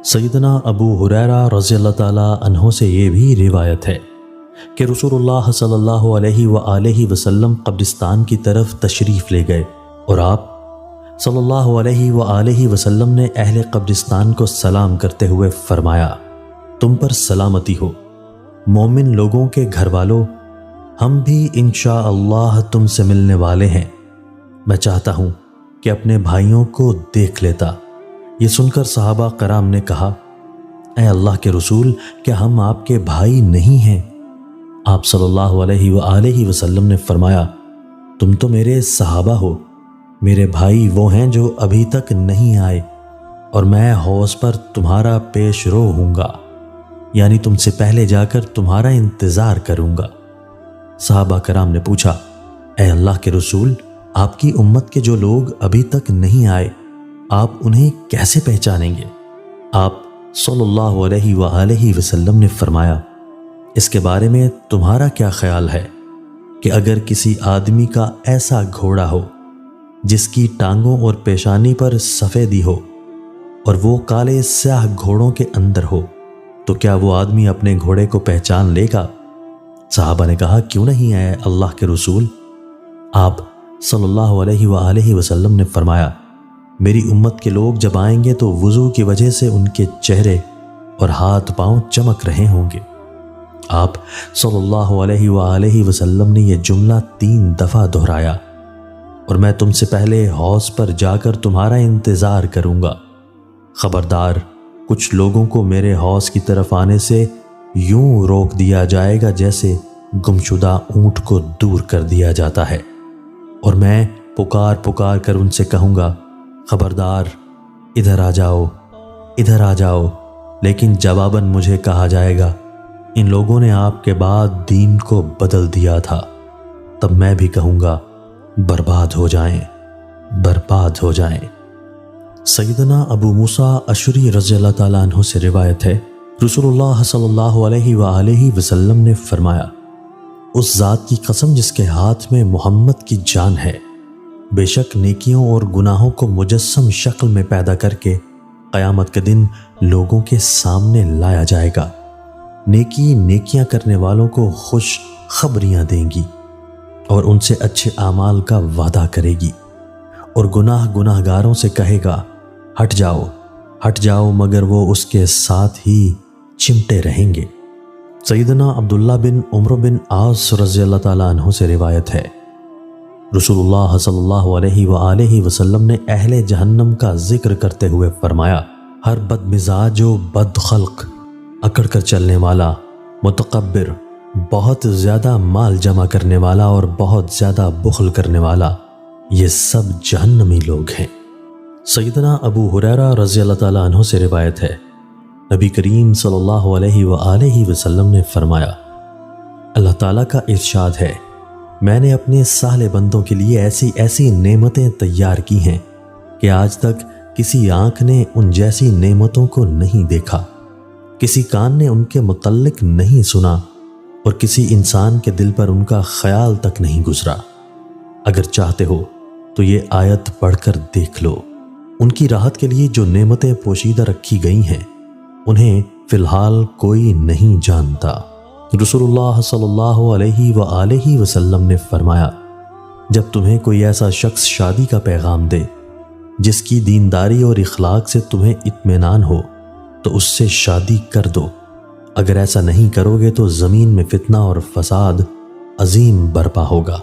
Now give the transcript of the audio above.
سیدنا ابو ہریرہ رضی اللہ تعالیٰ عنہ سے یہ بھی روایت ہے کہ رسول اللہ صلی اللہ علیہ وآلہ وسلم قبرستان کی طرف تشریف لے گئے اور آپ صلی اللہ علیہ وآلہ وسلم نے اہل قبرستان کو سلام کرتے ہوئے فرمایا، تم پر سلامتی ہو مومن لوگوں کے گھر والوں، ہم بھی انشاءاللہ تم سے ملنے والے ہیں۔ میں چاہتا ہوں کہ اپنے بھائیوں کو دیکھ لیتا۔ یہ سن کر صحابہ کرام نے کہا، اے اللہ کے رسول، کیا ہم آپ کے بھائی نہیں ہیں؟ آپ صلی اللہ علیہ وآلہ وسلم نے فرمایا، تم تو میرے صحابہ ہو، میرے بھائی وہ ہیں جو ابھی تک نہیں آئے، اور میں حوض پر تمہارا پیش رو ہوں گا، یعنی تم سے پہلے جا کر تمہارا انتظار کروں گا۔ صحابہ کرام نے پوچھا، اے اللہ کے رسول، آپ کی امت کے جو لوگ ابھی تک نہیں آئے، آپ انہیں کیسے پہچانیں گے؟ آپ صلی اللہ علیہ وآلہ وسلم نے فرمایا، اس کے بارے میں تمہارا کیا خیال ہے کہ اگر کسی آدمی کا ایسا گھوڑا ہو جس کی ٹانگوں اور پیشانی پر سفیدی ہو اور وہ کالے سیاہ گھوڑوں کے اندر ہو، تو کیا وہ آدمی اپنے گھوڑے کو پہچان لے گا؟ صحابہ نے کہا، کیوں نہیں ہے اللہ کے رسول؟ آپ صلی اللہ علیہ وآلہ وسلم نے فرمایا، میری امت کے لوگ جب آئیں گے تو وضو کی وجہ سے ان کے چہرے اور ہاتھ پاؤں چمک رہے ہوں گے۔ آپ صلی اللہ علیہ وآلہ وسلم نے یہ جملہ 3 دفعہ دہرایا، اور میں تم سے پہلے حوض پر جا کر تمہارا انتظار کروں گا۔ خبردار، کچھ لوگوں کو میرے حوض کی طرف آنے سے یوں روک دیا جائے گا جیسے گمشدہ اونٹ کو دور کر دیا جاتا ہے، اور میں پکار پکار کر ان سے کہوں گا، خبردار، ادھر آ جاؤ، ادھر آ جاؤ، لیکن جواباً مجھے کہا جائے گا، ان لوگوں نے آپ کے بعد دین کو بدل دیا تھا۔ تب میں بھی کہوں گا، برباد ہو جائیں، برباد ہو جائیں۔ سیدنا ابو موسیٰ اشعری رضی اللہ تعالیٰ عنہ سے روایت ہے، رسول اللہ صلی اللہ علیہ وآلہ وسلم نے فرمایا، اس ذات کی قسم جس کے ہاتھ میں محمد کی جان ہے، بے شک نیکیوں اور گناہوں کو مجسم شکل میں پیدا کر کے قیامت کے دن لوگوں کے سامنے لایا جائے گا۔ نیکیاں کرنے والوں کو خوش خبریاں دیں گی اور ان سے اچھے اعمال کا وعدہ کرے گی، اور گناہ گاروں سے کہے گا، ہٹ جاؤ، ہٹ جاؤ، مگر وہ اس کے ساتھ ہی چمٹے رہیں گے۔ سیدنا عبداللہ بن عمرو بن عاص رضی اللہ تعالیٰ عنہ سے روایت ہے، رسول اللہ صلی اللہ علیہ وآلہ وسلم نے اہل جہنم کا ذکر کرتے ہوئے فرمایا، ہر بد مزاج و بد خلق، اکڑ کر چلنے والا، متکبر، بہت زیادہ مال جمع کرنے والا اور بہت زیادہ بخل کرنے والا، یہ سب جہنمی لوگ ہیں۔ سیدنا ابو ہریرہ رضی اللہ تعالیٰ عنہ سے روایت ہے، نبی کریم صلی اللہ علیہ وآلہ وسلم نے فرمایا، اللہ تعالیٰ کا ارشاد ہے، میں نے اپنے صالح بندوں کے لیے ایسی نعمتیں تیار کی ہیں کہ آج تک کسی آنکھ نے ان جیسی نعمتوں کو نہیں دیکھا، کسی کان نے ان کے متعلق نہیں سنا، اور کسی انسان کے دل پر ان کا خیال تک نہیں گزرا۔ اگر چاہتے ہو تو یہ آیت پڑھ کر دیکھ لو۔ ان کی راحت کے لیے جو نعمتیں پوشیدہ رکھی گئی ہیں انہیں فی الحال کوئی نہیں جانتا۔ رسول اللہ صلی اللہ علیہ وآلہ وسلم نے فرمایا، جب تمہیں کوئی ایسا شخص شادی کا پیغام دے جس کی دینداری اور اخلاق سے تمہیں اطمینان ہو تو اس سے شادی کر دو، اگر ایسا نہیں کرو گے تو زمین میں فتنہ اور فساد عظیم برپا ہوگا۔